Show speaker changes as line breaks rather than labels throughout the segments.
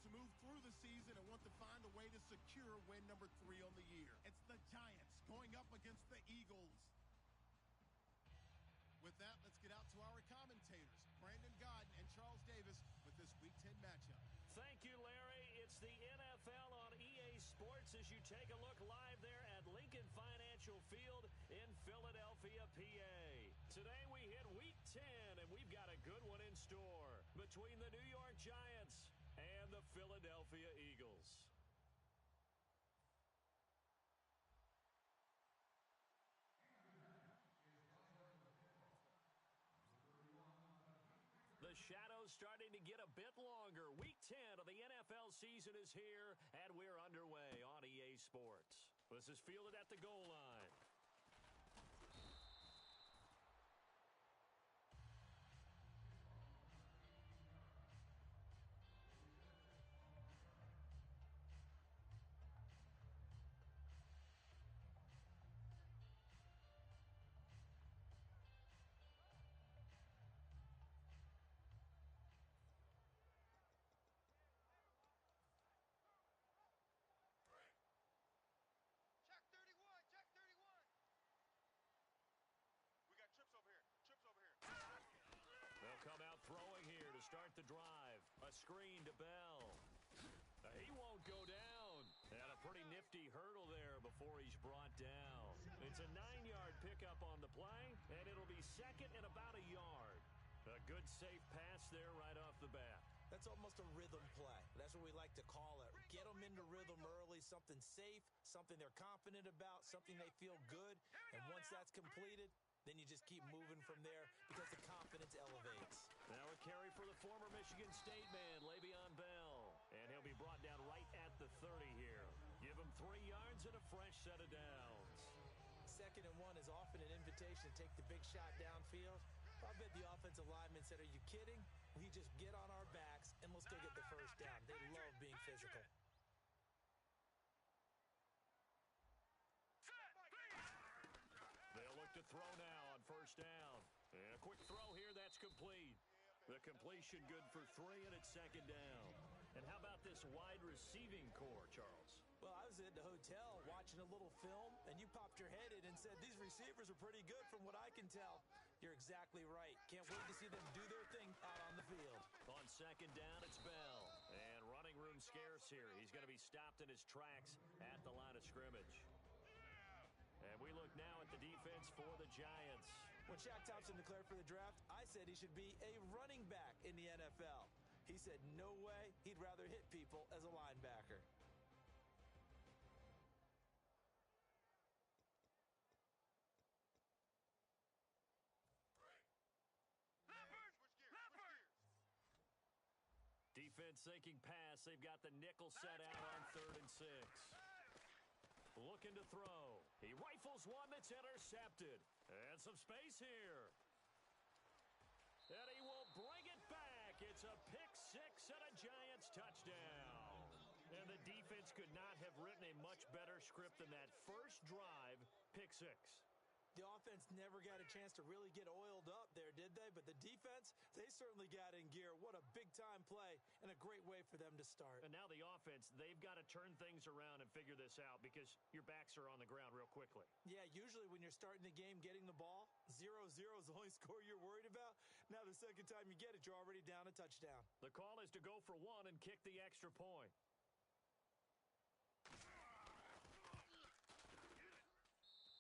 to move through the season and want to find a way to secure win number 3 on the year. It's the Giants going up against the Eagles. With that, let's get out to our commentators, Brandon Godden and Charles Davis, with this Week 10 matchup.
Thank you, Larry. It's the NFL on EA Sports as you take a look live there at Lincoln Financial Field in Philadelphia, PA. Today we hit Week 10, and we've got a good one in store between the New York Giants and the Philadelphia Eagles. The shadows starting to get a bit longer. Week 10 of the NFL season is here, and we're underway on EA Sports. This is fielded at the goal line. They'll come out throwing here to start the drive. A screen to Bell. He won't go down. And a pretty nifty hurdle there before he's brought down. It's a 9-yard pickup on the play, and it'll be second and about a yard. A good safe pass there right off the bat.
That's almost a rhythm play. That's what we like to call it. Get them into rhythm early, something safe, something they're confident about, something they feel good. And once that's completed, then you just keep moving from there because the confidence elevates.
Now a carry for the former Michigan State man, Le'Veon Bell. And he'll be brought down right at the 30 here. Give him 3 yards and a fresh set of downs.
2nd and 1 is often an invitation to take the big shot downfield. I bet the offensive lineman said, are you kidding? We just get on our backs and let's go get the first down. They love being physical.
They'll look to throw now on first down. And a quick throw here, that's complete. The completion good for 3, and it's 2nd down. And how about this wide receiving core, Charles?
Well, I was at the hotel watching a little film, and you popped your head in and said, these receivers are pretty good from what I can tell. You're exactly right. Can't wait to see them do their thing out on the field.
On 2nd down, it's Bell. And running room scarce here. He's going to be stopped in his tracks at the line of scrimmage. And we look now at the defense for the Giants.
When Shaq Thompson declared for the draft, I said he should be a running back in the NFL. He said no way, he'd rather hit people as a linebacker.
Defense thinking pass. They've got the nickel set out on 3rd and 6. Looking to throw. He rifles one that's intercepted. And some space here. And he will bring it back. It's a pick-6 and a Giants touchdown. And the defense could not have written a much better script than that first drive, pick-6.
The offense never got a chance to really get oiled up there, did they? But the defense, they certainly got in gear. What a big-time play and a great way for them to start.
And now the offense, they've got to turn things around and figure this out because your backs are on the ground real quickly.
Yeah, usually when you're starting the game getting the ball, 0-0 is the only score you're worried about. Now the second time you get it, you're already down a touchdown.
The call is to go for 1 and kick the extra point.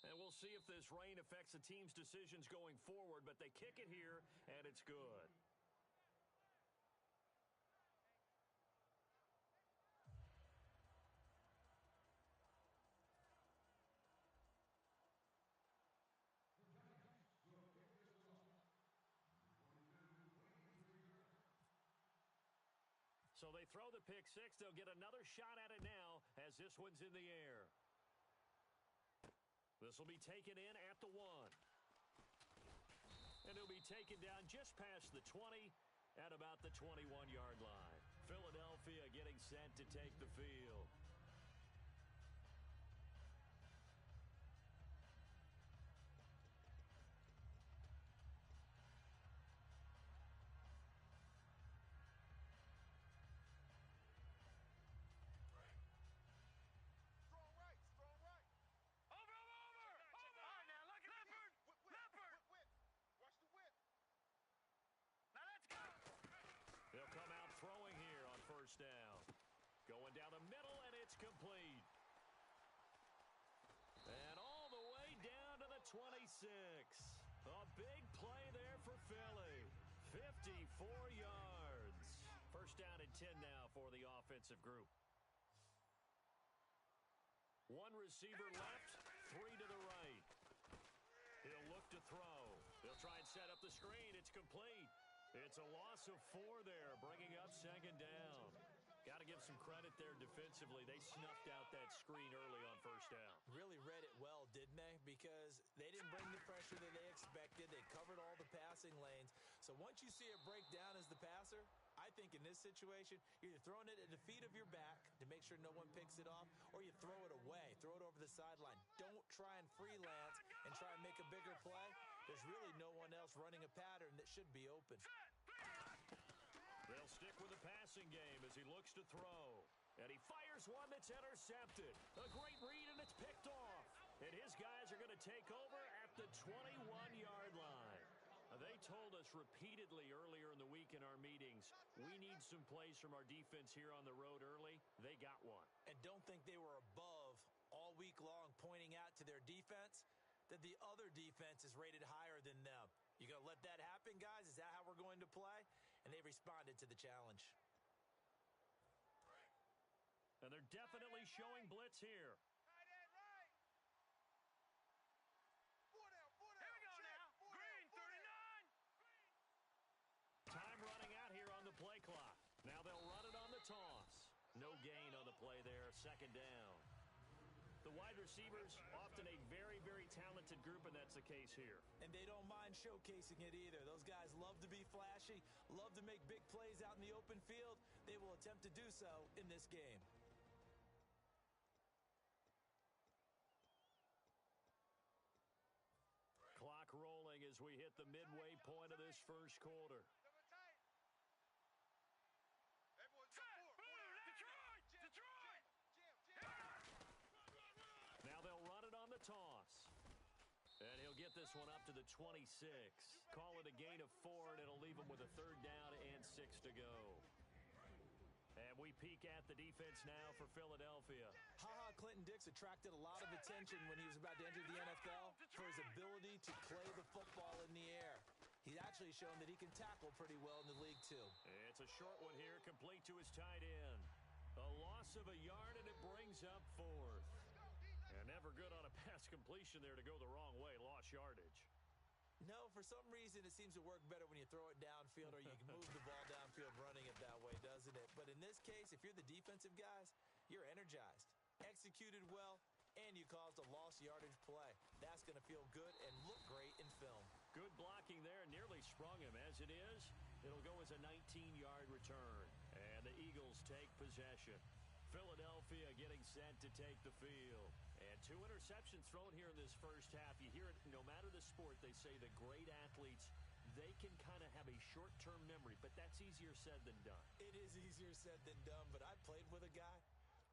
And we'll see if this rain affects the team's decisions going forward, but they kick it here, and it's good. So they throw the pick-6. They'll get another shot at it now as this one's in the air. This will be taken in at the 1. And it'll be taken down just past the 20 at about the 21-yard line. Philadelphia getting set to take the field. first down. Going down the middle, and it's complete. And all the way down to the 26. A big play there for Philly. 54 yards. First down and 10 now for the offensive group. One receiver left, three to the right. He'll look to throw. He'll try and set up the screen. It's complete. It's a loss of 4 there, bringing up second down. Got to give some credit there defensively. They snuffed out that screen early on first down.
Really read it well, didn't they? Because they didn't bring the pressure that they expected. They covered all the passing lanes. So once you see it break down as the passer, I think in this situation, you're either throwing it at the feet of your back to make sure no one picks it off, or you throw it away, throw it over the sideline. Don't try and freelance and try and make a bigger play. There's really no one else running a pattern that should be open.
They'll stick with the passing game as he looks to throw. And he fires one that's intercepted. A great read, and it's picked off. And his guys are going to take over at the 21-yard line. They told us repeatedly earlier in the week in our meetings, we need some plays from our defense here on the road early. They got one.
And don't think they were above all week long pointing out to their defense that the other defense is rated higher than them. You going to let that happen, guys? Is that how we're going to play? And they responded to the challenge.
And they're definitely showing blitz here. Time running out here on the play clock. Now they'll run it on the toss. No gain on the play there, second down. The wide receivers, often a very, very talented group, and that's the case here.
And they don't mind showcasing it either. Those guys love to be flashy, love to make big plays out in the open field. They will attempt to do so in this game.
Clock rolling as we hit the midway point of this first quarter. Now they'll run it on the toss. And he'll get this one up to the 26. Call it a gain of 4, and it'll leave him with a third down and 6 to go. And we peek at the defense now for Philadelphia.
Clinton-Dix attracted a lot of attention when he was about to enter the NFL for his ability to play the football in the air. He's actually shown that he can tackle pretty well in the league, too.
It's a short one here, complete to his tight end. A loss of a yard, and it brings up 4th. And never good on a pass completion there to go the wrong way. Lost yardage.
No, for some reason, it seems to work better when you throw it downfield or you can move the ball downfield running it that way, doesn't it? But in this case, if you're the defensive guys, you're energized, executed well, and you caused a lost yardage play. That's going to feel good and look great in film.
Good blocking there, nearly sprung him. As it is, it'll go as a 19-yard return. And the Eagles take possession. Philadelphia getting set to take the field. And 2 interceptions thrown here in this first half. You hear it, no matter the sport, they say the great athletes, they can kind of have a short-term memory, but that's easier said than done.
It is easier said than done, but I played with a guy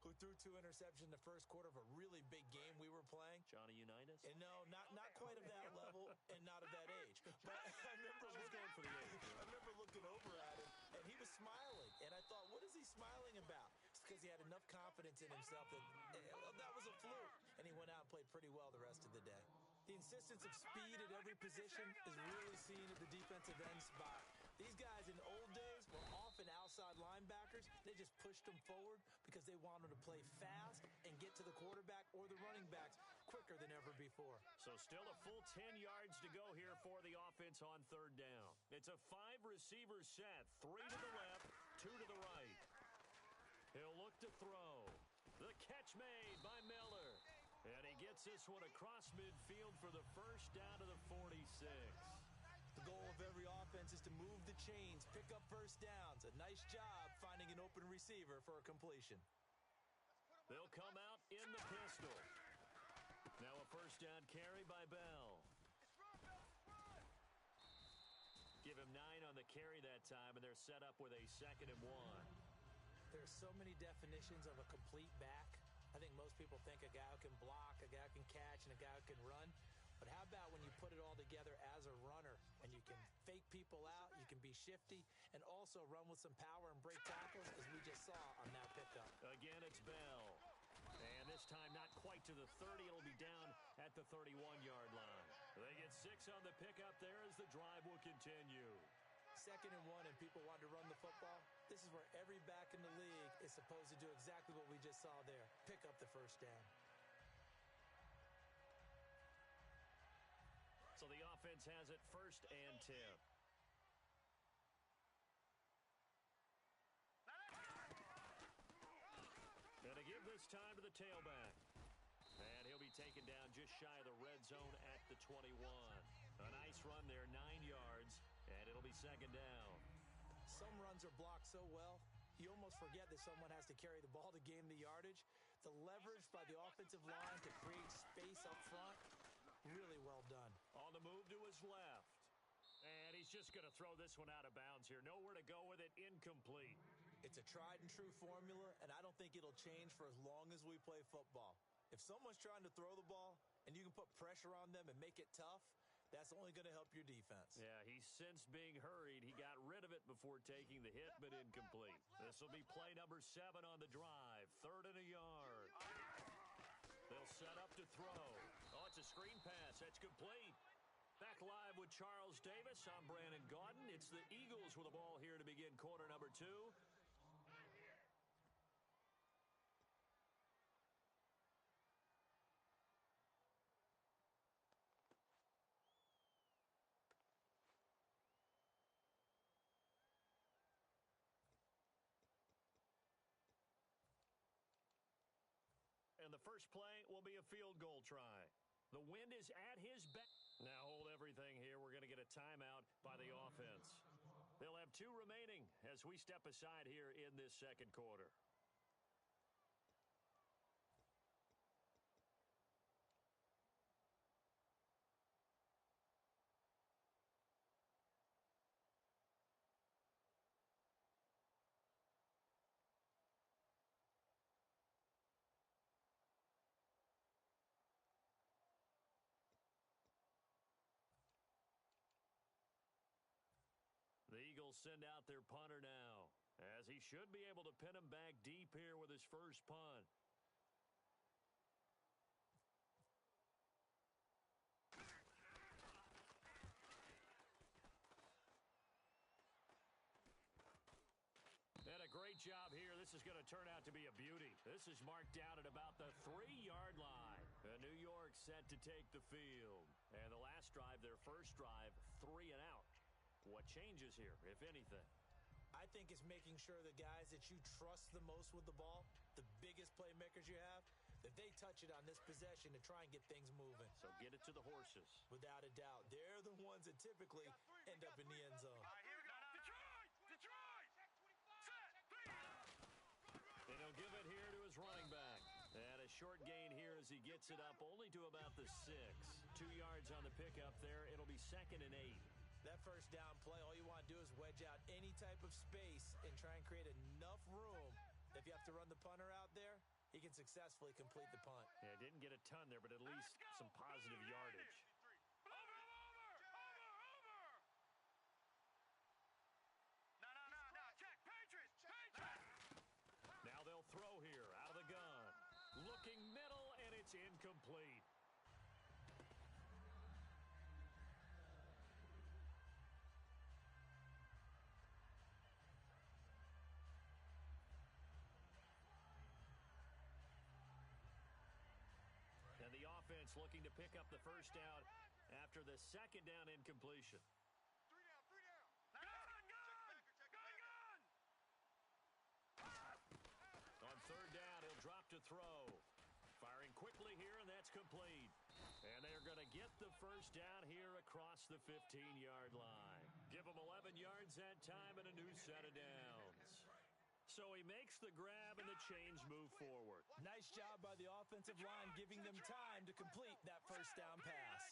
who threw 2 interceptions in the first quarter of a really big game we were playing.
Johnny Unitas?
And no, not quite of that level and not of that age. But I remember looking over at him, and he was smiling. And I thought, what is he smiling about? It's because he had enough confidence in himself that that was a fluke. And he went out and played pretty well the rest of the day. The insistence of speed at every position is really seen at the defensive end spot. These guys in old days were often outside linebackers. They just pushed them forward because they wanted to play fast and get to the quarterback or the running backs quicker than ever before.
So still a full 10 yards to go here for the offense on third down. It's a 5-receiver set. 3 to the left, 2 to the right. He'll look to throw. The catch made by Miller. And he gets this one across midfield for the first down to the 46.
The goal of every offense is to move the chains, pick up first downs. A nice job finding an open receiver for a completion.
They'll come out in the pistol. Now a first down carry by Bell. Give him 9 on the carry that time, and they're set up with a 2nd and 1.
There's so many definitions of a complete back. I think most people think a guy who can block, a guy who can catch, and a guy who can run. But how about when you put it all together as a runner and you can fake people out, you can be shifty, and all also run with some power and break tackles, as we just saw on that pickup.
Again, it's Bell. And this time not quite to the 30. It'll be down at the 31-yard line. They get 6 on the pickup there as the drive will continue.
2nd and 1, and people want to run the football. This is where every back in the league is supposed to do exactly what we just saw there. Pick up the first down.
So the offense has it 1st and 10. And to give this time to the tailback. And he'll be taken down just shy of the red zone at the 21. A nice run there, 9 yards, and it'll be 2nd down.
Some runs are blocked so well, you almost forget that someone has to carry the ball to gain the yardage. The leverage by the offensive line to create space up front, really well done.
On the move to his left. And he's just going to throw this one out of bounds here. Nowhere to go with it, incomplete.
It's a tried and true formula, and I don't think it'll change for as long as we play football. If someone's trying to throw the ball and you can put pressure on them and make it tough, that's only going to help your defense.
Yeah, he sensed being hurried. He got rid of it before taking the hit, but incomplete. This will be play number 7 on the drive. 3rd and a yard. They'll set up to throw. Oh, it's a screen pass. That's complete. Back live with Charles Davis. I'm Brandon Gaudin. It's the Eagles with the ball here to begin quarter number 2. And the first play will be a field goal try. The wind is at his back. Now hold everything here. We're going to get a timeout by the offense. They'll have 2 remaining as we step aside here in this 2nd quarter. The Eagles send out their punter now, as he should be able to pin him back deep here with his first punt. And a great job here. This is going to turn out to be a beauty. This is marked down at about the 3-yard line. New York set to take the field. And the last drive, their first drive, 3 and out. What changes here, if anything?
I think it's making sure the guys that you trust the most with the ball, the biggest playmakers you have, that they touch it on this possession to try and get things moving.
So get it to the horses.
Without a doubt. They're the ones that typically end up in the end zone.
All right, here we go. Detroit! Detroit! Set!
And he'll give it here to his running back. And a short gain here as he gets it up only to about the 6. 2 yards on the pickup there. It'll be 2nd and 8.
That first down play, all you want to do is wedge out any type of space and try and create enough room. If you have to run the punter out there, he can successfully complete the punt.
Yeah, didn't get a ton there, but at least some positive yardage.
Over! No. Check. Patriots!
Now they'll throw here out of the gun. Looking middle, and it's incomplete. The offense looking to pick up the first down after the 2nd down incompletion.
3 down. Gun!
On 3rd down, he'll drop to throw. Firing quickly here, and that's complete. And they're going to get the first down here across the 15-yard line. Give them 11 yards that time and a new set of downs. So he makes the grab and the chains move forward.
Nice job by the offensive line giving them time to complete that first down pass.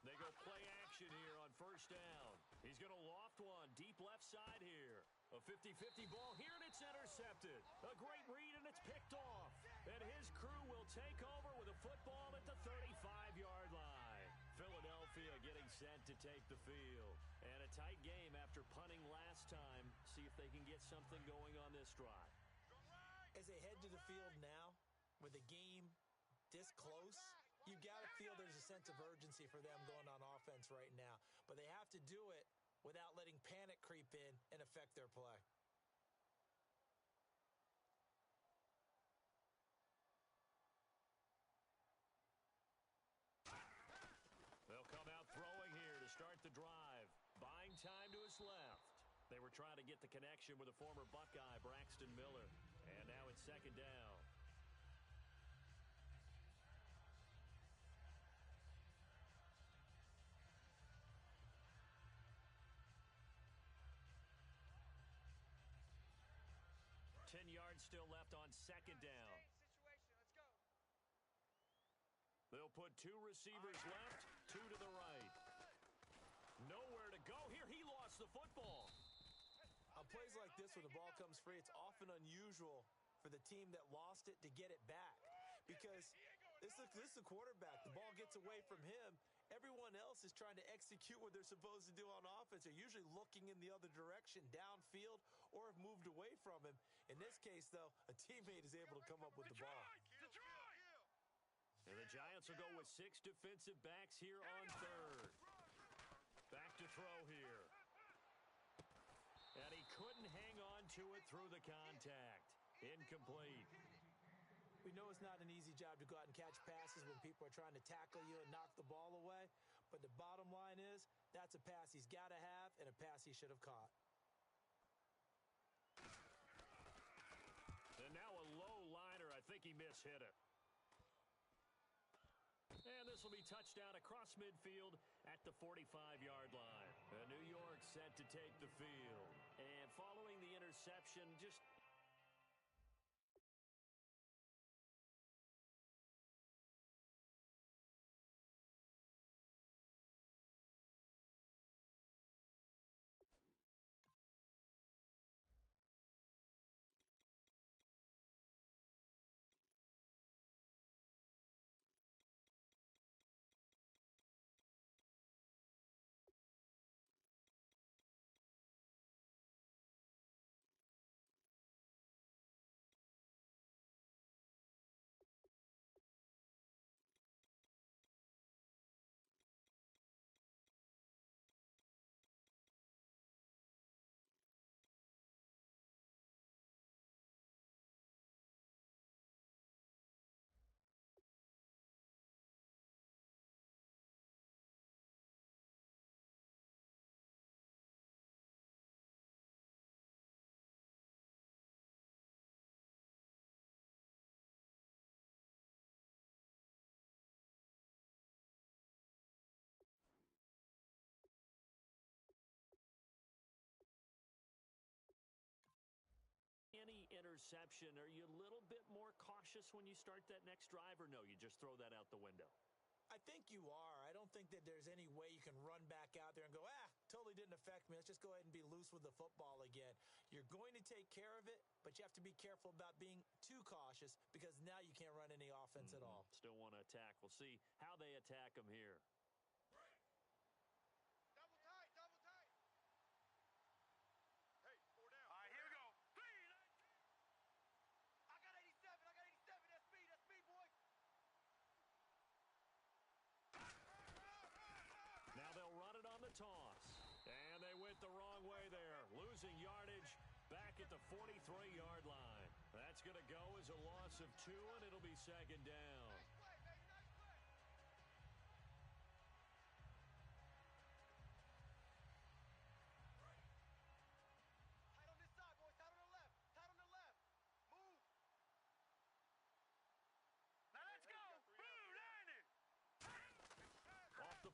They go play action here on 1st down. He's going to loft one deep left side here. A 50-50 ball here, and it's intercepted. A great read, and it's picked off. And his crew will take over with a football at the 35-yard line. Philadelphia Philadelphia getting set to take the field. And a tight game after punting last time. See if they can get something going on this drive.
As they head to the field now, with the game this close, you've got to feel there's a sense of urgency for them going on offense right now. But they have to do it without letting panic creep in and affect their play.
They'll come out throwing here to start the drive. Buying time to his left. They were trying to get the connection with the former Buckeye, Braxton Miller. And now it's second down. Yards still left on second down. They'll put two receivers left, two to the right. Nowhere to go here. He lost the football.
On plays like this where the ball comes free, it's often unusual for the team that lost it to get it back. Because this is the quarterback. The ball gets away from him. Everyone else is trying to execute what they're supposed to do on offense. They're usually looking in the other direction, downfield, or have moved away from him. In this case, though, a teammate is able to come up with the ball.
And the Giants will go with 6 defensive backs here on third. Back to throw here. And he couldn't hang on to it through the contact. Incomplete.
We know it's not an easy job to go out and catch passes when people are trying to tackle you and knock the ball away. But the bottom line is, that's a pass he's got to have and a pass he should have caught.
And now a low liner. I think he mishit it. And this will be touchdown across midfield at the 45-yard line. New York set to take the field. And following the interception, just... interception, are you a little bit more cautious when you start that next drive, or no, you just throw that out the window?
I think you are. I don't think that there's any way you can run back out there and go, totally didn't affect me. Let's just go ahead and be loose with the football again. You're going to take care of it, but you have to be careful about being too cautious because now you can't run any offense at all.
Still want to attack. We'll see how they attack him here. Toss. And they went the wrong way there. Losing yardage back at the 43-yard line. That's going to go as a loss of 2, and it'll be second down.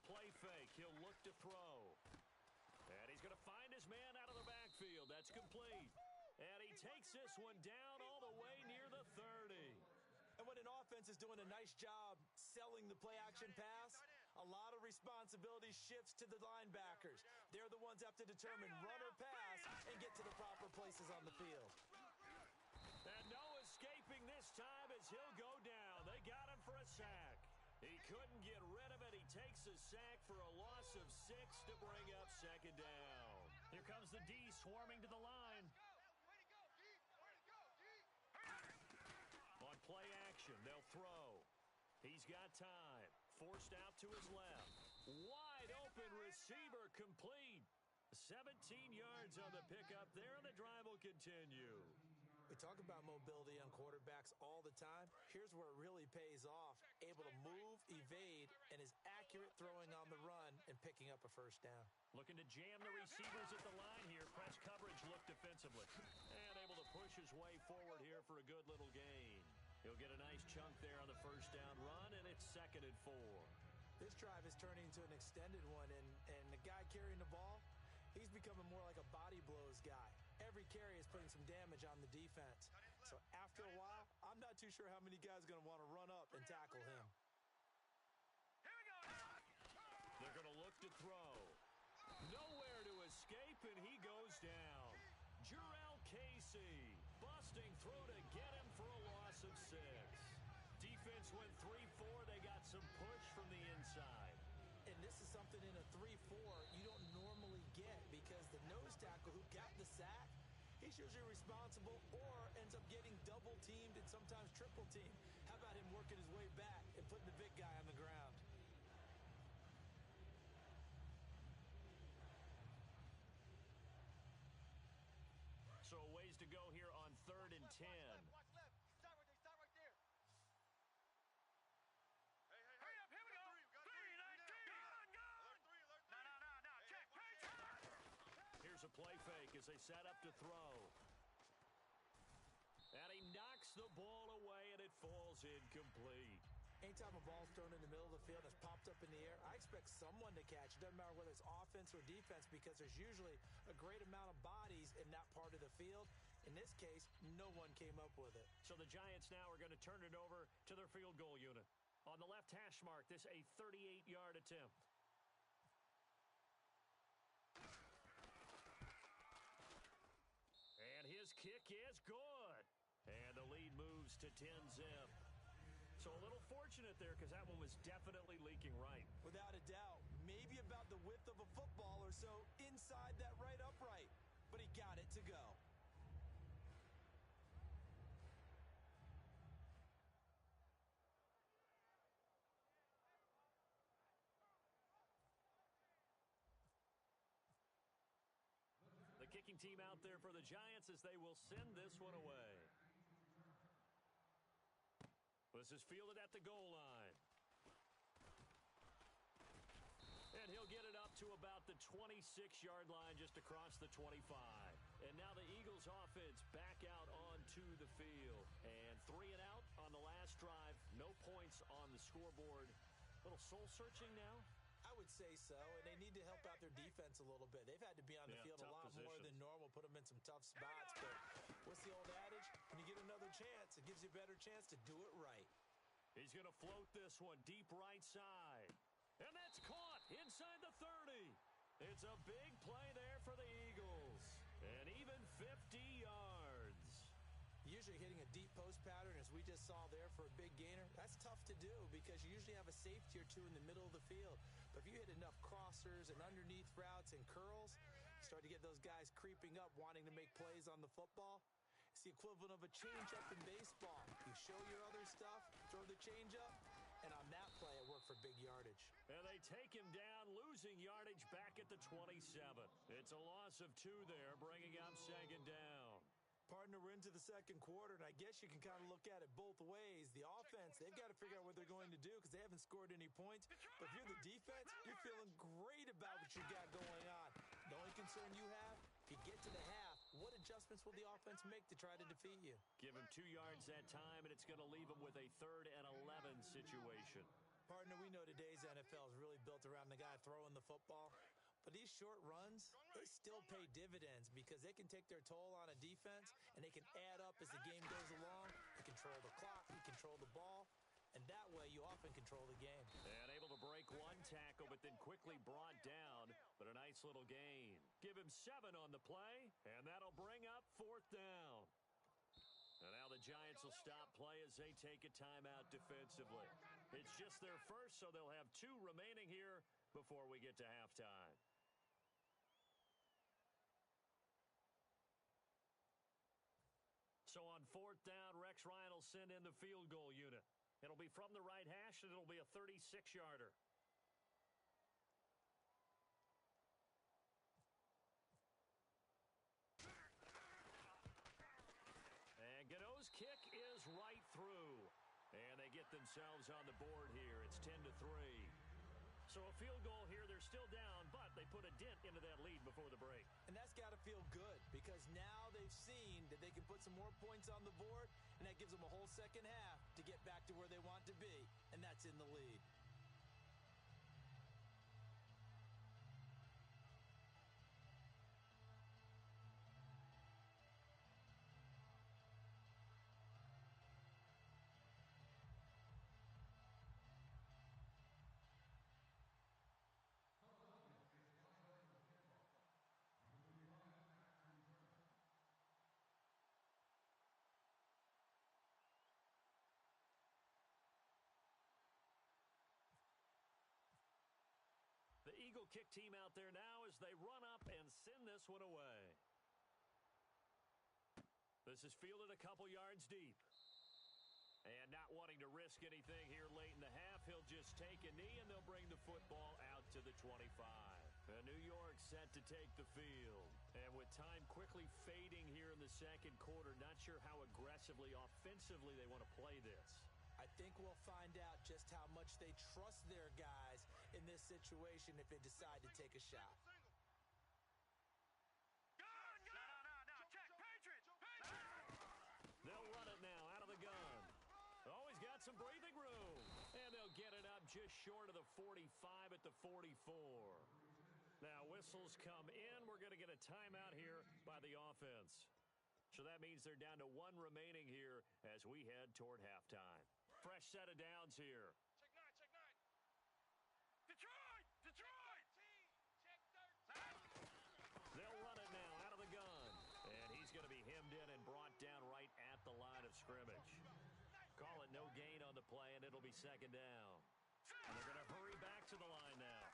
Play fake. He'll look to throw. And he's going to find his man out of the backfield. That's complete. And he takes this one down all the way near the 30.
And when an offense is doing a nice job selling the play-action pass, a lot of responsibility shifts to the linebackers. They're the ones that have to determine run or pass and get to the proper places on the field.
And no escaping this time as he'll go down. They got him for a sack. He couldn't get rid of it. He takes a sack for a loss of 6 to bring up second down. Here comes the D swarming to the line. On play action, they'll throw. He's got time. Forced out to his left. Wide open receiver complete. 17 yards on the pickup there, and the drive will continue.
We talk about mobility on quarterbacks all the time. Here's where it really pays off. Able to move, evade, and is accurate throwing on the run and picking up a first down.
Looking to jam the receivers at the line here. Press coverage look defensively. And able to push his way forward here for a good little gain. He'll get a nice chunk there on the first down run, and it's 2nd and 4.
This drive is turning into an extended one, and the guy carrying the ball, he's becoming more like a body blows guy. Every carry is putting some damage on the defense. So after a while, I'm not too sure how many guys are going to want to run up and tackle him.
They're going to look to throw. Nowhere to escape, and he goes down. Jarrell Casey busting through to get him for a loss of 6. Defense went 3-4. They got some push from the inside.
And this is something in a 3-4 you don't normally get because the nose tackle who got the sack, he's usually responsible or ends up getting double teamed and sometimes triple teamed. How about him working his way back and putting the big guy on the ground?
So a ways to go here on 3rd and 10.
Watch left. Stop right there. Stop right there. Hey, hurry up. Here we go. 3-19. No. Check.
Here's a play fake as they set up to throw. And he knocks the ball away, and it falls incomplete.
Anytime a ball's thrown in the middle of the field that's popped up in the air, I expect someone to catch. It doesn't matter whether it's offense or defense because there's usually a great amount of bodies in that part of the field. In this case, no one came up with it.
So the Giants now are going to turn it over to their field goal unit. On the left hash mark, this a 38-yard attempt. And his kick is good. And the lead moves to 10-zip. So a little fortunate there because that one was definitely leaking right.
Without a doubt, maybe about the width of a football or so inside that right upright. But he got it to go.
The kicking team out there for the Giants as they will send this one away. This is fielded at the goal line. And he'll get it up to about the 26-yard line just across the 25. And now the Eagles offense back out onto the field. And 3 and out on the last drive. No points on the scoreboard. A little soul-searching now.
I would say so, and they need to help out their defense a little bit. They've had to be on the field a lot more than normal, put them in some tough spots. But what's the old adage? When you get another chance, it gives you a better chance to do it right.
He's going to float this one deep right side. And that's caught inside the 30. It's a big play there for the Eagles. And even 50 yards.
Usually hitting a deep post pattern, as we just saw there for a big gainer, that's tough to do because you usually have a safety or two in the middle of the field. But if you hit enough crossers and underneath routes and curls, you start to get those guys creeping up, wanting to make plays on the football. It's the equivalent of a changeup in baseball. You show your other stuff, throw the changeup, and on that play, it worked for big yardage.
And they take him down, losing yardage back at the 27. It's a loss of 2 there, bringing up second down.
Partner, we're into the second quarter, and I guess you can kind of look at it both ways. The offense, they've got to figure out what they're going to do because they haven't scored any points. But if you're the defense, you're feeling great about what you got going on. The only concern you have, if you get to the half, what adjustments will the offense make to try to defeat you?
Give him 2 yards that time, and it's going to leave him with a 3rd and 11 situation.
Partner, we know today's NFL is really built around the guy throwing the football. But these short runs, they still pay dividends because they can take their toll on a defense, and they can add up as the game goes along. You control the clock, you control the ball, and that way you often control the game.
And able to break 1 tackle, but then quickly brought down. But a nice little gain. Give him 7 on the play, and that'll bring up 4th down. And now the Giants will stop play as they take a timeout defensively. It's just their first, so they'll have 2 remaining here before we get to halftime. So on 4th down, Rex Ryan will send in the field goal unit. It'll be from the right hash, and it'll be a 36-yarder. And Gano's kick is right through. And they get themselves on the board here. It's 10-3. So a field goal here. They're still down, but they put a dent into that lead before the break.
And that's got to feel good because now they've seen that they can put some more points on the board, and that gives them a whole second half to get back to where they want to be, and that's in the lead.
The Eagle kick team out there now as they run up and send this one away. This is fielded a couple yards deep. And not wanting to risk anything here late in the half, he'll just take a knee and they'll bring the football out to the 25. New York set to take the field. And with time quickly fading here in the second quarter, not sure how aggressively, offensively they want to play this.
I think we'll find out just how much they trust their guys in this situation if they decide to take a shot.
Gun! No, check. Patriots!
They'll run it now out of the gun. Oh, he's got some breathing room. And they'll get it up just short of the 45 at the 44. Now, whistles come in. We're going to get a timeout here by the offense. So that means they're down to 1 remaining here as we head toward halftime. Fresh set of downs here.
Check 9. Detroit! Check 13.
They'll run it now out of the gun. And he's going to be hemmed in and brought down right at the line of scrimmage. Call it no gain on the play, and it'll be second down. And they're going to hurry back to the line now.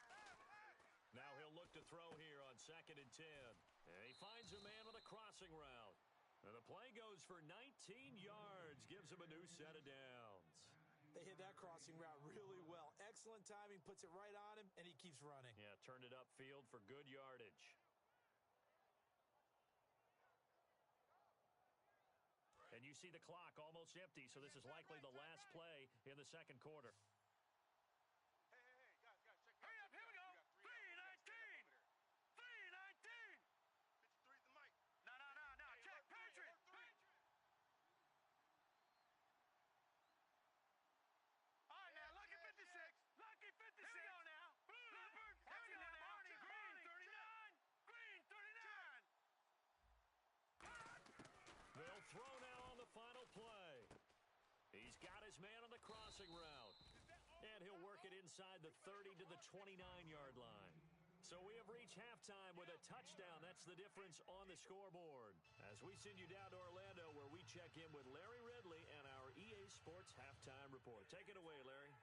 Now he'll look to throw here on 2nd and 10. And he finds a man with a crossing route. And the play goes for 19 yards, gives him a new set of downs.
They hit that crossing route really well. Excellent timing, puts it right on him, and he keeps running.
Yeah, turned it upfield for good yardage. And you see the clock almost empty, so this is likely the last play in the second quarter.
Hey, guys, check. Hurry up, here we go. 3:19. 3:19. 53's the mic. No, check. Patriots. All right, now, lucky 56. Lucky 56. Here we go now. Leopard. Here we go now. Green 39. Green 39.
They'll throw now on the final play. He's got his man on the crossing route. And he'll work it inside the 30 to the 29-yard line. So we have reached halftime with a touchdown. That's the difference on the scoreboard. As we send you down to Orlando, where we check in with Larry Ridley and our EA Sports Halftime Report. Take it away, Larry.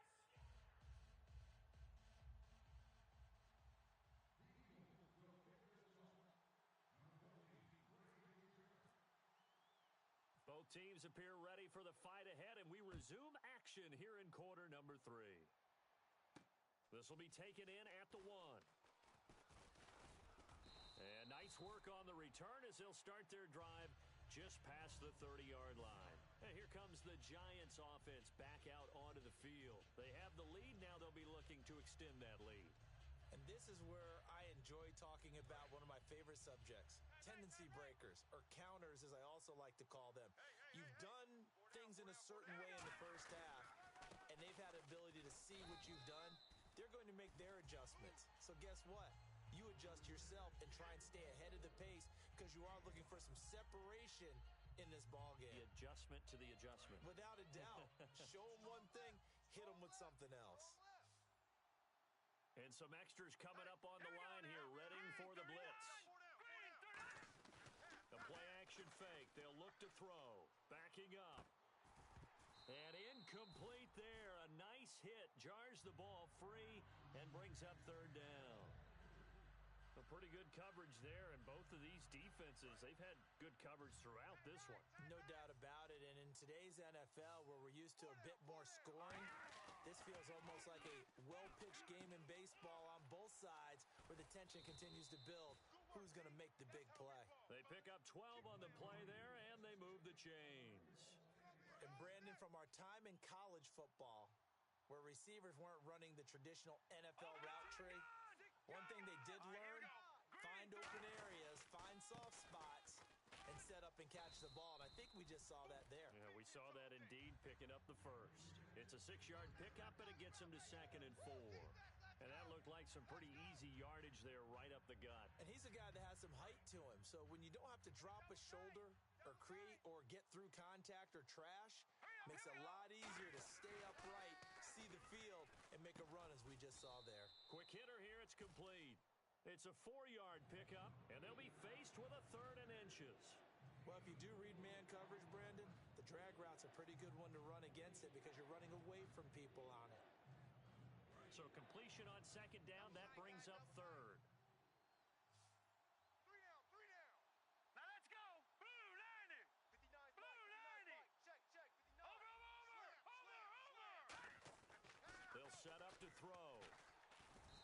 Both teams appear ready for the fight ahead, and we resume action here in quarter number 3. This will be taken in at the 1. And nice work on the return as they'll start their drive just past the 30-yard line. And here comes the Giants offense back out onto the field. They have the lead. Now they'll be looking to extend that lead.
And this is where I enjoy talking about one of my favorite subjects, tendency breakers, or counters as I also like to call them. You've done things in a certain way in the first half, and they've had the ability to see what you've done. They're going to make their adjustments. So guess what? You adjust yourself and try and stay ahead of the pace because you are looking for some separation in this ballgame.
The adjustment to the adjustment.
Without a doubt. Show them one thing, hit them with something else.
And some extras coming up on the line here, ready for the blitz. The play action fake. They'll look to throw. Backing up. And incomplete there. A nice base hit jars the ball free and brings up third down. A pretty good coverage there, and both of these defenses, they've had good coverage throughout this one.
No doubt about it, and in today's NFL, where we're used to a bit more scoring, this feels almost like a well-pitched game in baseball on both sides where the tension continues to build. Who's going to make the big play?
They pick up 12 on the play there, and they move the chains.
And Brandon, from our time in college football, where receivers weren't running the traditional NFL route tree, one thing they did learn, find open areas, find soft spots, and set up and catch the ball. And I think we just saw that there.
Yeah, we saw that indeed, picking up the first. It's a 6-yard pickup, and it gets him to 2nd and 4. And that looked like some pretty easy yardage there right up the gut.
And he's a guy that has some height to him. So when you don't have to drop a shoulder or create or get through contact or trash, makes it a lot easier to stay upright, see the field, and make a run as we just saw there.
Quick hitter here, it's complete. It's a 4-yard pickup, and they'll be faced with a 3rd and inches.
Well, if you do read man coverage, Brandon, the drag route's a pretty good one to run against it because you're running away from people on it.
So completion on 2nd down, that brings up 3rd.
3 down, 3 down. Now let's go. Blue 90. 59. Blue 90. Check, 59. Over.
They'll set up to throw.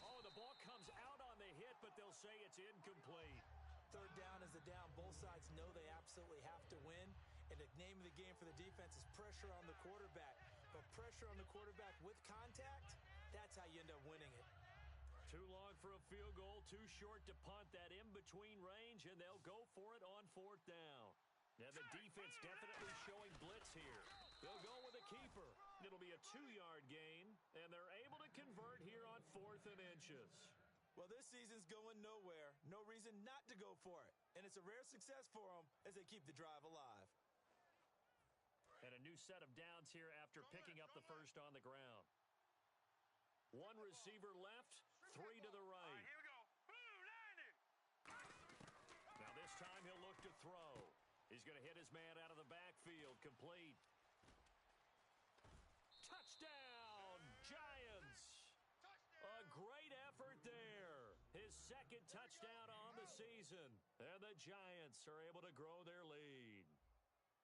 Oh, the ball comes out on the hit, but they'll say it's incomplete.
3rd down is the down. Both sides know they absolutely have to win. And the name of the game for the defense is pressure on the quarterback. But pressure on the quarterback with contact, that's how you end up winning it.
Too long for a field goal, too short to punt. That in-between range, and they'll go for it on 4th down. And the defense definitely showing blitz here. They'll go with a keeper. It'll be a 2-yard gain, and they're able to convert here on 4th and inches.
Well, this season's going nowhere. No reason not to go for it. And it's a rare success for them as they keep the drive alive.
And a new set of downs here after picking up the first on the ground. 1 receiver left, 3 to the right.
All right, here we go. Blue 90.
Now this time he'll look to throw. He's going to hit his man out of the backfield. Complete. Touchdown, Giants. A great effort there. His 2nd touchdown on the season. And the Giants are able to grow their lead.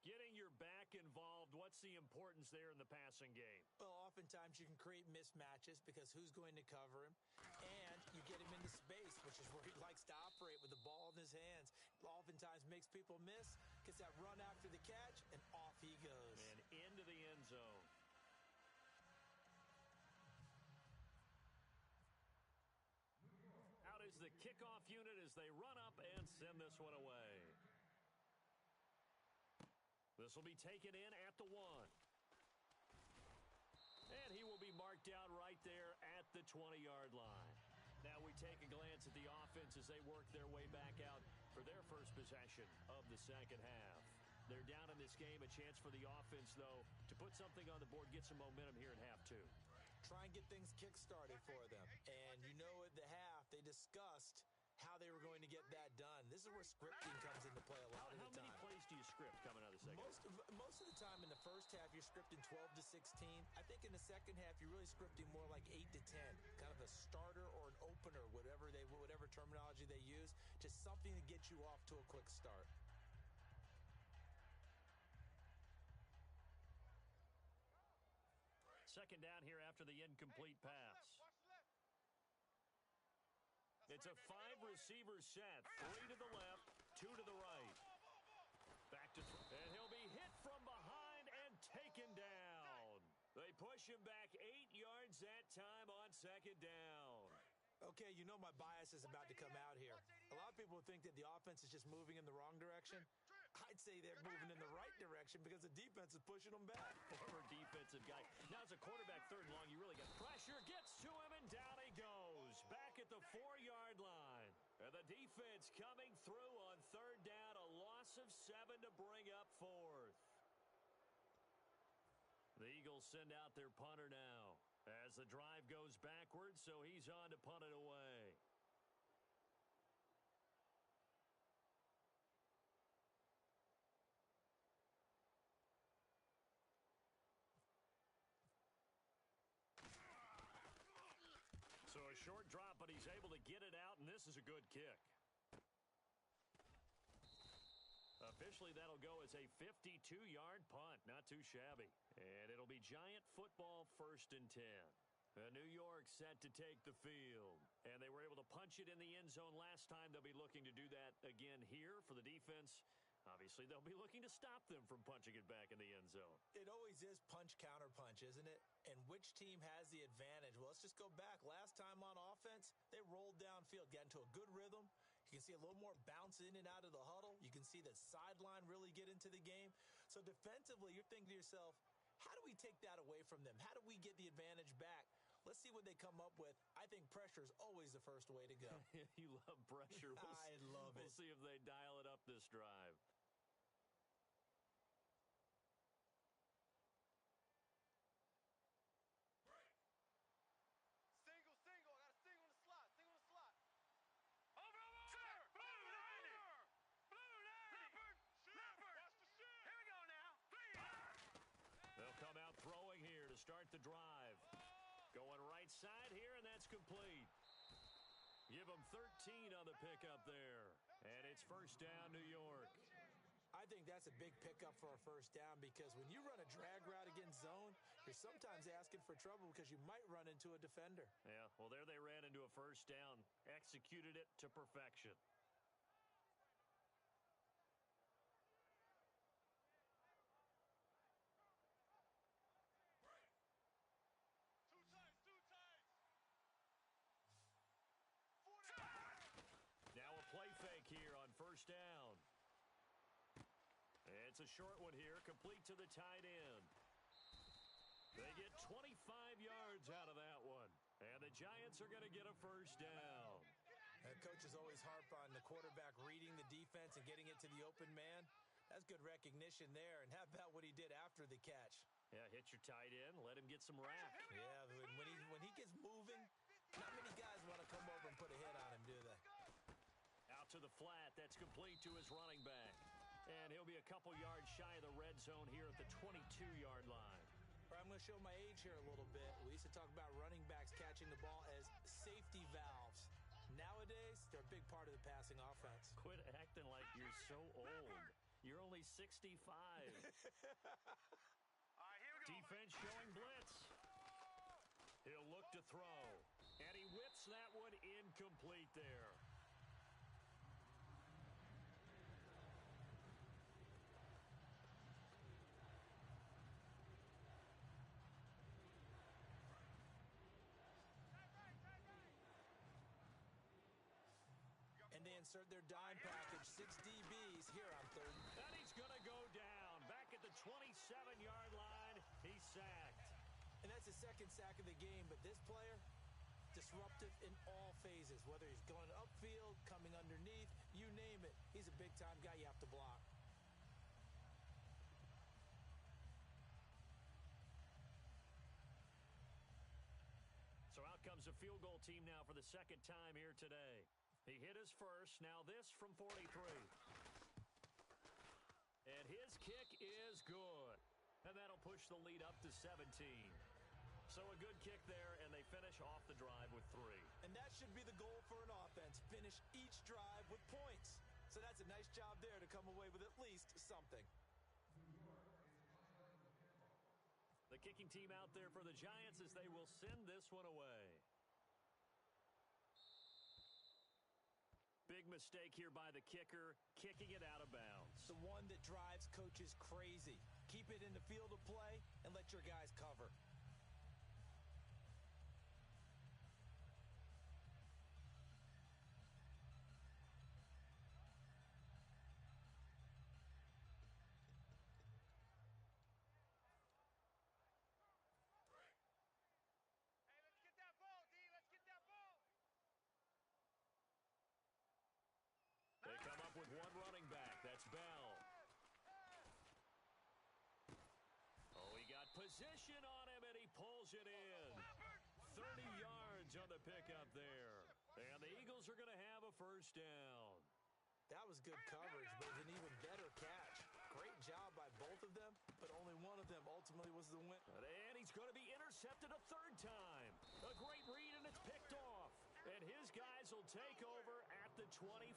Getting your back involved, what's the importance there in the passing game?
Well, oftentimes you can create mismatches because who's going to cover him? And you get him into space, which is where he likes to operate with the ball in his hands. Oftentimes makes people miss, gets that run after the catch, and off he goes.
And into the end zone. Out is the kickoff unit as they run up and send this one away. This will be taken in at the 1. And he will be marked down right there at the 20-yard line. Now we take a glance at the offense as they work their way back out for their first possession of the 2nd half. They're down in this game. A chance for the offense, though, to put something on the board, get some momentum here in half 2.
Try and get things kick-started for them. And you know at the half, they discussed how they were going to get that done. This is where scripting comes into play a lot of the time.
How many plays do you script coming out of the 2nd half?
Most of the time in the first half, you're scripting 12 to 16. I think in the 2nd half, you're really scripting more like 8 to 10. Kind of a starter or an opener, whatever terminology they use. Just something to get you off to a quick start.
Second down here after the incomplete pass. It's a 5-receiver set. 3 to the left, 2 to the right. Back to and he'll be hit from behind and taken down. They push him back 8 yards that time on 2nd down.
Okay, you know my bias is about to come out here. A lot of people think that the offense is just moving in the wrong direction. I'd say they're moving in the right direction because the defense is pushing them back.
Former defensive guy. Now as a quarterback 3rd and long, you really got pressure. Gets to him and down he goes. Back at the 4-yard line. And the defense coming through on 3rd down. A loss of 7 to bring up 4th. The Eagles send out their punter now as the drive goes backwards, so he's on to punt it away. short drop, but he's able to get it out, and this is a good kick. Officially, that'll go as a 52-yard punt. Not too shabby. And it'll be Giant football 1st and 10. New York set to take the field. And they were able to punch it in the end zone last time. They'll be looking to do that again here for the defense. Obviously, they'll be looking to stop them from punching it back in the end zone.
It always is punch-counter-punch, isn't it? And which team has the advantage? Well, let's just go back. Last time on offense, they rolled downfield, got into a good rhythm. You can see a little more bounce in and out of the huddle. You can see the sideline really get into the game. So defensively, you're thinking to yourself, how do we take that away from them? How do we get the advantage back? Let's see what they come up with. I think pressure is always the first way to go.
You love pressure.
I love it.
We'll see if they dial it up this drive. Start the drive. Going right side here, and that's complete. Give them 13 on the pickup there. And it's 1st down, New York.
I think that's a big pickup for a 1st down because when you run a drag route against zone, you're sometimes asking for trouble because you might run into a defender.
Yeah, well, there they ran into a 1st down. Executed it to perfection. Play fake here on 1st down. It's a short one here, complete to the tight end. They get 25 yards out of that one. And the Giants are going to get a 1st down.
Coaches always harp on the quarterback reading the defense and getting it to the open man. That's good recognition there. And how about what he did after the catch?
Yeah, hit your tight end, let him get some rap.
Yeah, when he gets moving, not many guys want to come over and put a hit on him, do they?
Out to the flat. That's complete to his running back. And he'll be a couple yards shy of the red zone here at the 22-yard line.
I'm going to show my age here a little bit. We used to talk about running backs catching the ball as safety valves. Nowadays, they're a big part of the passing offense.
Quit acting like you're so old. You're only 65.
All right, here we go.
Defense showing blitz. He'll look to throw. And he whips that one incomplete there.
And they insert their dime package, 6 DBs here on 3rd.
And he's going to go down. Back at the 27-yard line, he's sacked.
And that's the 2nd sack of the game, but this player, disruptive in all phases, whether he's going upfield, coming underneath, you name it. He's a big-time guy you have to block.
So out comes a field goal team now for the 2nd time here today. He hit his first, now this from 43. And his kick is good. And that'll push the lead up to 17. So a good kick there, and they finish off the drive with 3.
And that should be the goal for an offense, finish each drive with points. So that's a nice job there to come away with at least something.
The kicking team out there for the Giants as they will send this one away. Big mistake here by the kicker, kicking it out of bounds.
The one that drives coaches crazy. Keep it in the field of play and let your guys cover.
They come up with one running back. That's Bell. Oh, he got position on him, and he pulls it in. 30 yards on the pickup there. And the Eagles are going to have a 1st down.
That was good coverage, but an even better catch. Great job by both of them, but only one of them ultimately was the win.
And he's going to be intercepted a 3rd time. A great read, and it's picked off. guys will take over at the 20.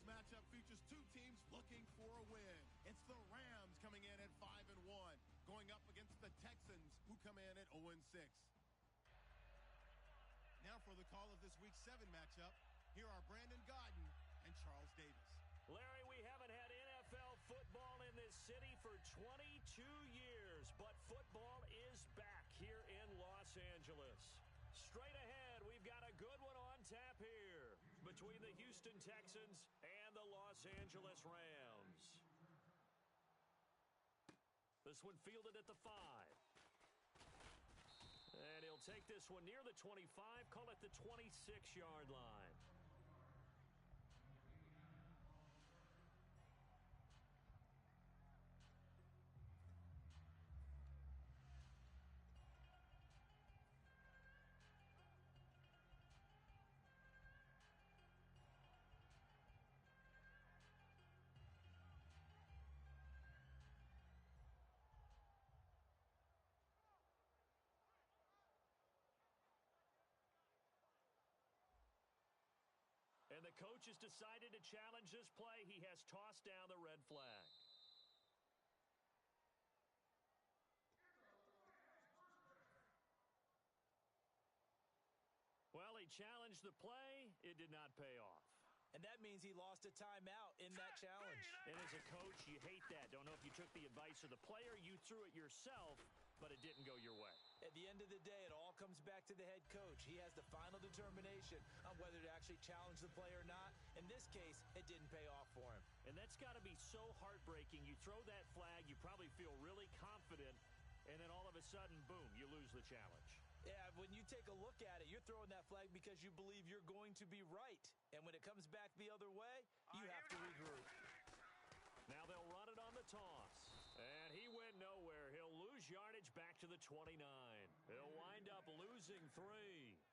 matchup features two teams looking for a win. It's the Rams coming in at 5-1, going up against the Texans, who come in at 0-6. Now for the call of this Week 7 matchup, here are Brandon Gaudin and Charles Davis.
Larry, we haven't had NFL football in this city for 22 years, but football is back here in Los Angeles. Straight ahead, we've got a good one on tap here between the Houston Texans and the Los Angeles Rams. This one fielded at the 5. And he'll take this one near the 25, call it the 26-yard line. And the coach has decided to challenge this play. He has tossed down the red flag. Well, he challenged the play. It did not pay off.
And that means he lost a timeout in that challenge.
And as a coach, you hate that. Don't know if you took the advice of the player. You threw it yourself, but it didn't go your way.
At the end of the day, it all comes back to the head coach. He has the final determination on whether to actually challenge the play or not. In this case, it didn't pay off for him.
And that's got to be so heartbreaking. You throw that flag, you probably feel really confident, and then all of a sudden, boom, you lose the challenge.
Yeah, when you take a look at it, you're throwing that flag because you believe you're going to be right. And when it comes back the other way, you have to regroup.
Now they'll run it on the toss. And he went nowhere. He'll lose yardage back to the 29. He'll wind up losing 3.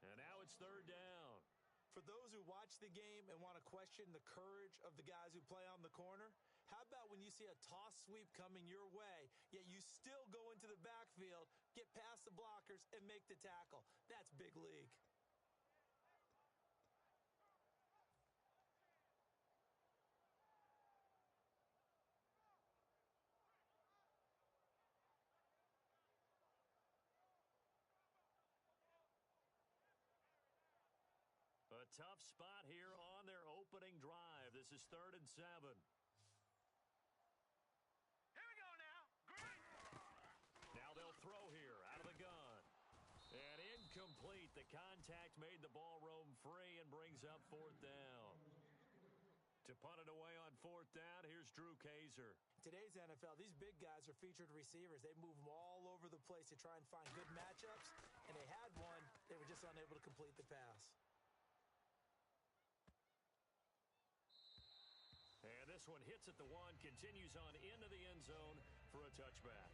And now it's third down.
For those who watch the game and want to question the courage of the guys who play on the corner, how about when you see a toss sweep coming your way, yet you still go into the backfield, get past the blockers, and make the tackle? That's big league.
A tough spot here on their opening drive. This is 3rd and 7.
Here we go now. Green.
Now they'll throw here out of the gun. And incomplete. The contact made the ball roam free and brings up 4th down. To punt it away on 4th down, here's Drew Kaiser.
Today's NFL, these big guys are featured receivers. They move them all over the place to try and find good matchups, and they had one. They were just unable to complete the pass.
And this one hits at the 1, continues on into the end zone for a touchback.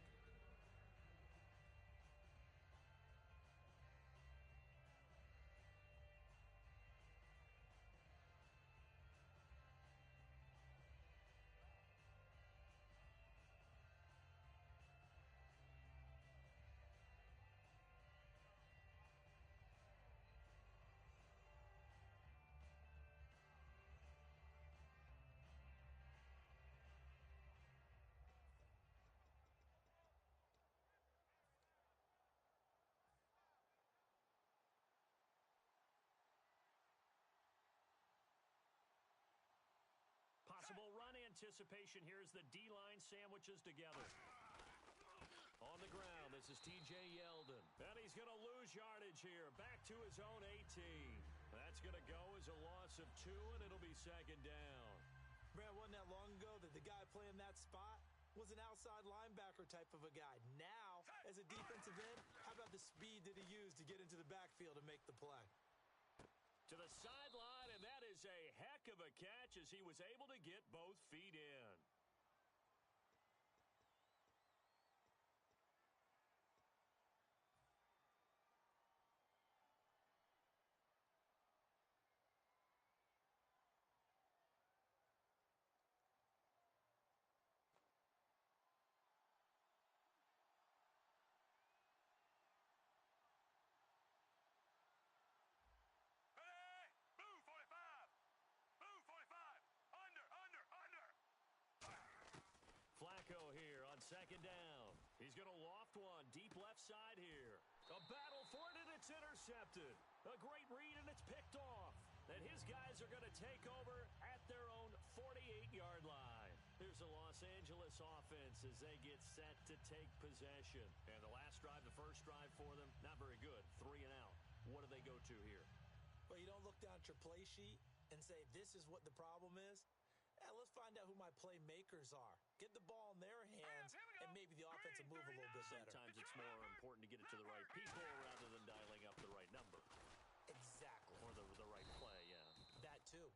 Possible run anticipation here as the D-line sandwiches together. On the ground, this is T.J. Yeldon. And he's going to lose yardage here. Back to his own 18. That's going to go as a loss of 2, and it'll be 2nd down.
Brad, wasn't that long ago that the guy playing that spot was an outside linebacker type of a guy. Now, as a defensive end, how about the speed that he used to get into the backfield and make the play?
To the sideline, and that is a heck of a catch as he was able to get both feet in. second down. He's going to loft one deep left side here. A battle for it, and it's intercepted. A great read, and it's picked off. And his guys are going to take over at their own 48-yard line. Here's the Los Angeles offense as they get set to take possession. And the last drive, the first drive for them, not very good. 3 and out. What do they go to here?
Well, you don't look down at your play sheet and say, this is what the problem is. Let's find out who my playmakers are. Get the ball in their hands, and maybe the offense will move a little bit better.
Sometimes it's more important to get it to the right people rather than dialing up the right number.
Exactly.
Or the right play, yeah.
That too.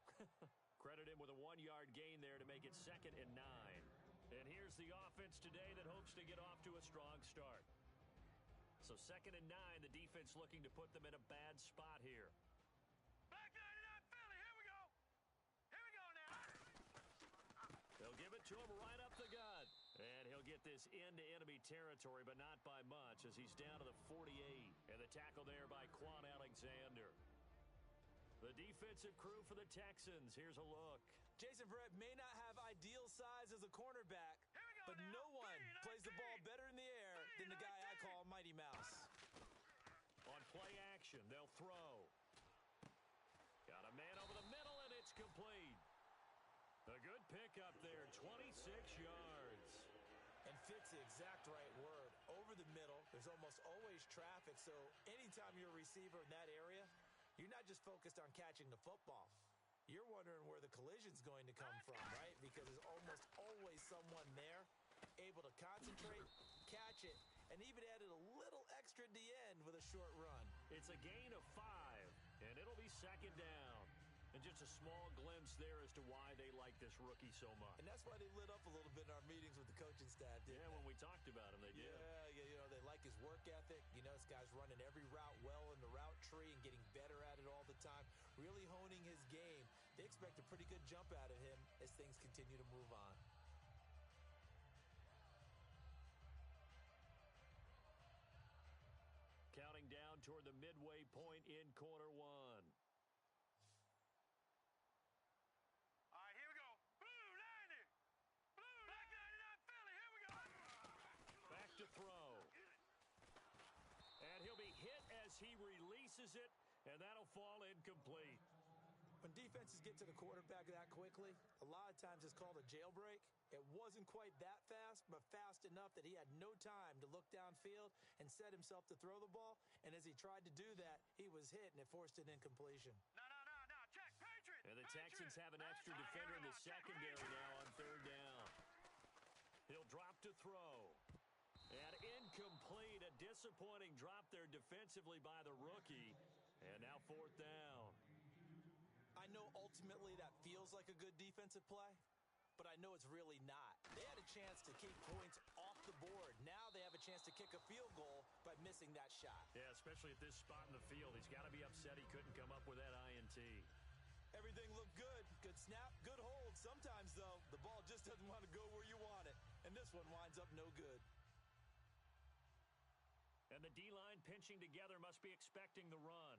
Credit him with a 1-yard gain there to make it 2nd and 9. And here's the offense today that hopes to get off to a strong start. So 2nd and 9, the defense looking to put them in a bad spot here.
Back 99 Philly, here we go. Here we go now.
They'll give it to him right up the gut. And he'll get this into enemy territory, but not by much, as he's down to the 48. And the tackle there by Quan Alexander. The defensive crew for the Texans. Here's a look.
Jason Verrett may not have ideal size as a cornerback, but no one plays the ball better in the air than the guy I call Mighty Mouse.
On play action, they'll throw. Got a man over the middle, and it's complete. A good pickup there, 26 yards.
And fits the exact right word. Over the middle, there's almost always traffic, so anytime you're a receiver in that area, you're not just focused on catching the football. You're wondering where the collision's going to come from, right? Because there's almost always someone there able to concentrate, catch it, and even added a little extra at the end with a short run.
It's a gain of 5, and it'll be 2nd down. And just a small glimpse there as to why they like this rookie so much.
And that's why they lit up a little bit in our meetings with the coaching staff, didn't they?
When we talked about him, they did.
Yeah, you know, they like his work ethic. You know, this guy's running every route well in the route tree and getting better at it all the time, really honing his game. They expect a pretty good jump out of him as things continue to move on.
Counting down toward the midway point in quarter 1. Throw. And he'll be hit as he releases it, and that'll fall incomplete.
When defenses get to the quarterback that quickly, a lot of times it's called a jailbreak. It wasn't quite that fast, but fast enough that he had no time to look downfield and set himself to throw the ball. And as he tried to do that, he was hit, and it forced an incompletion.
No. Check, Patriot.
And the Texans have an extra defender in the secondary now on 3rd down. He'll drop to throw. And incomplete, a disappointing drop there defensively by the rookie. And now 4th down.
I know ultimately that feels like a good defensive play, but I know it's really not. They had a chance to keep points off the board. Now they have a chance to kick a field goal by missing that shot.
Yeah, especially at this spot in the field. He's got to be upset he couldn't come up with that INT.
Everything looked good. Good snap, good hold. Sometimes, though, the ball just doesn't want to go where you want it. And this one winds up no good.
And the D-line pinching together must be expecting the run.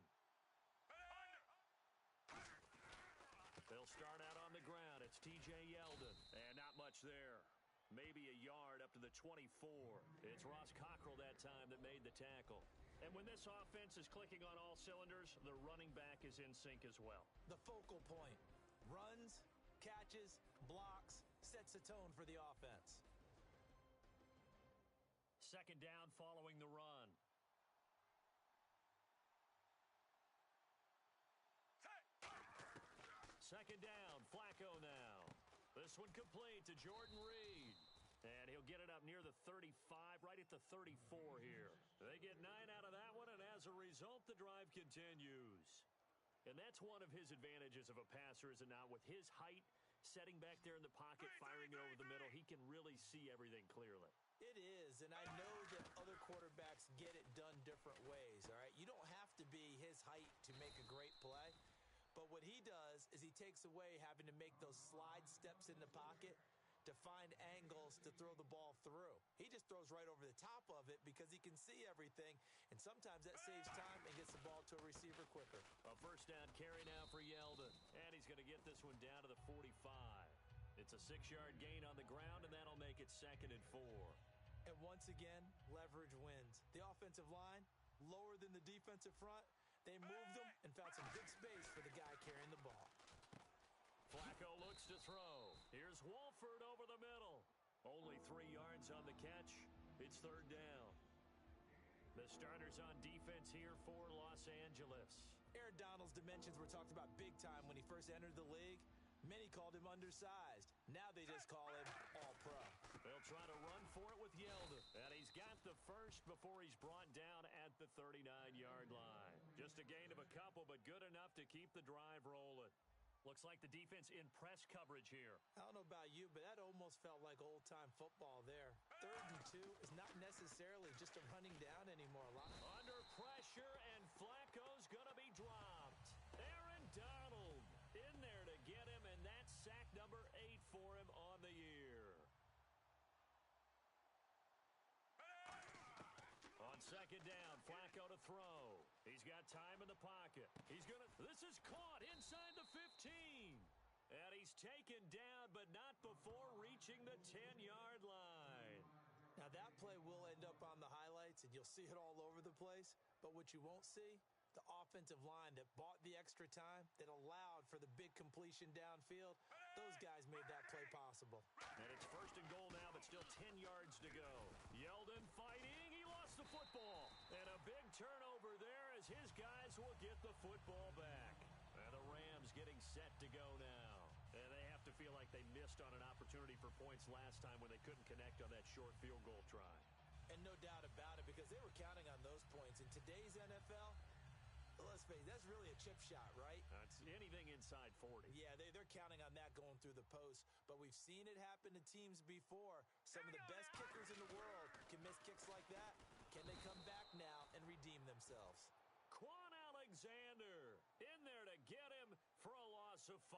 They'll start out on the ground. It's T.J. Yeldon. And not much there. Maybe a yard up to the 24. It's Ross Cockrell that time that made the tackle. And when this offense is clicking on all cylinders, the running back is in sync as well.
The focal point. Runs, catches, blocks, sets a tone for the offense.
2nd down following the run. Second down, Flacco now. This one complete to Jordan Reed. And he'll get it up near the 35, right at the 34 here. They get 9 out of that one, and as a result, the drive continues. And that's one of his advantages of a passer, is it not? With his height, setting back there in the pocket, firing it over the middle, he can really see everything clearly.
It is, and I know that other quarterbacks get it done different ways, all right? You don't have to be his height to make a great play, but what he does is he takes away having to make those slide steps in the pocket to find angles to throw the ball through. He just throws right over the top of it because he can see everything, and sometimes that saves time and gets the ball to a receiver quicker.
A 1st down carry now for Yeldon, and he's going to get this one down to the 45. It's a 6-yard gain on the ground, and that'll make it 2nd and 4.
once again, leverage wins. The offensive line, lower than the defensive front. They moved them and found some good space for the guy carrying the ball.
Flacco looks to throw. Here's Wolford over the middle. Only 3 yards on the catch. It's third down. The starters on defense here for Los Angeles.
Aaron Donald's dimensions were talked about big time when he first entered the league. Many called him undersized. Now they just call him all-pro.
They'll try to run for it with Yeldon. And he's got the first before he's brought down at the 39-yard line. Just a gain of a couple, but good enough to keep the drive rolling. Looks like the defense in press coverage here.
I don't know about you, but that almost felt like old-time football there. 3rd and 2 is not necessarily just a running down anymore.
Under pressure, and Flacco's going to be dropped. Aaron Donald in there to get him, and that's sack number 8 for him on the year. On second down, Flacco to throw. He's got time in the pocket. This is caught inside the 15. And he's taken down, but not before reaching the 10-yard line.
Now that play will end up on the highlights, and you'll see it all over the place. But what you won't see, the offensive line that bought the extra time, that allowed for the big completion downfield, those guys made that play possible.
And it's first and goal now, but still 10 yards to go. Yeldon fighting. He lost the football. And a big turnover there as his guys will get the football back. And the Rams getting set to go now. And they have to feel like they missed on an opportunity for points last time when they couldn't connect on that short field goal try.
And no doubt about it, because they were counting on those points. In today's NFL, let's face it, that's really a chip shot, right?
That's anything inside 40.
Yeah, they're counting on that going through the post. But we've seen it happen to teams before. Some of the best kickers in the world can miss kicks like that. Can they come back now and redeem themselves?
Quan Alexander in there to get him for a loss of 5.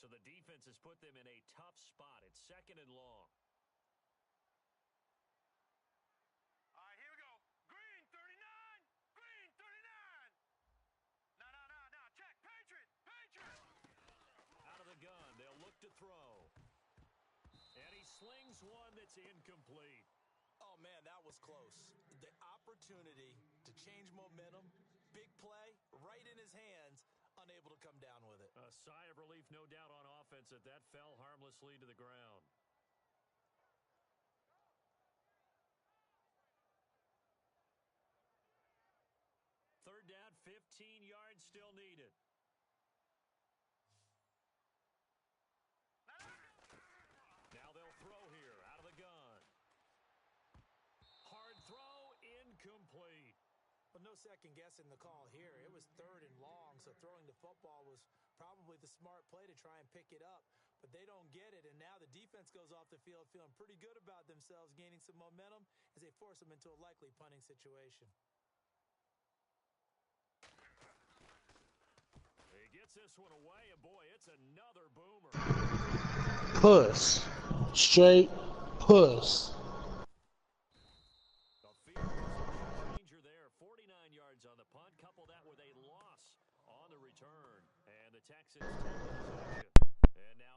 So the defense has put them in a tough spot. It's second and long.
All right, here we go. Green, 39. Green, 39. No. Check. Patriot.
Out of the gun. They'll look to throw. And he slings one that's incomplete.
Oh, man, that was close. The opportunity to change momentum, big play, right in his hands, unable to come down with it.
A sigh of relief, no doubt, on offense that fell harmlessly to the ground. Third down, 15 yards still needed. Now they'll throw here out of the gun. Hard throw, incomplete.
But no second guessing the call here. It was third and long, so throwing the football was probably the smart play to try and pick it up. But they don't get it, and now the defense goes off the field feeling pretty good about themselves, gaining some momentum as they force them into a likely punting situation.
He gets this one away, and boy, it's another boomer.
Puss. Straight puss.
There, 49 yards on the punt. Couple that with a loss on the return. And the Texans take the possession. And now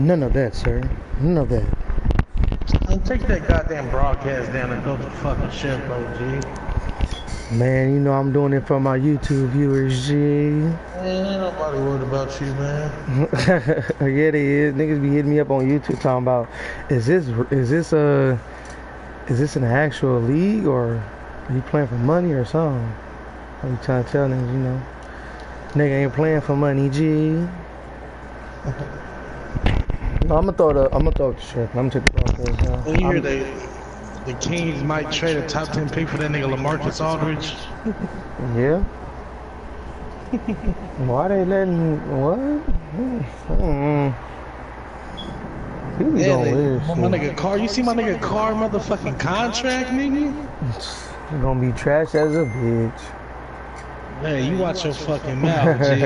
None of that, sir. None of that.
And take that goddamn broadcast down and go to the fucking ship, G.
Man, you know I'm doing it for my YouTube viewers, G.
Man, ain't nobody worried about you, man.
Yeah, they is. Niggas be hitting me up on YouTube talking about, is this an actual league, or are you playing for money or something? I be trying to tell niggas, you know, nigga ain't playing for money, G. No, I'm gonna throw the shit. I'm gonna take the broadcast down.
And you hear the Kings might trade a top 10 pick for that nigga LaMarcus Aldridge?
Yeah. Why they letting what? You be
Yeah,
doing weird
my
shit.
nigga car. You see my nigga car motherfucking contract, nigga?
You gonna be trash as a bitch.
Hey, you watch your fucking mouth, G.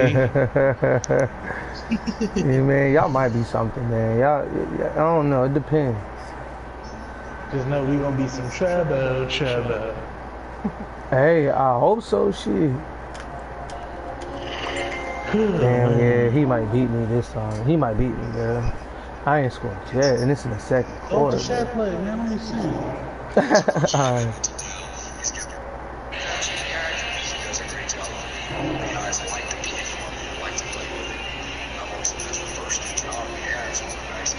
Yeah, man, y'all might be something, man. Y'all, I don't know. It depends.
Just know we gonna be some trouble.
Hey, I hope so. Shit. Damn, yeah, he might beat me this time. He might beat me, girl. I ain't scored yet, and it's in the second
Go
quarter.
to shot play, man. Let me see.
Alright.
First job he has on the nice.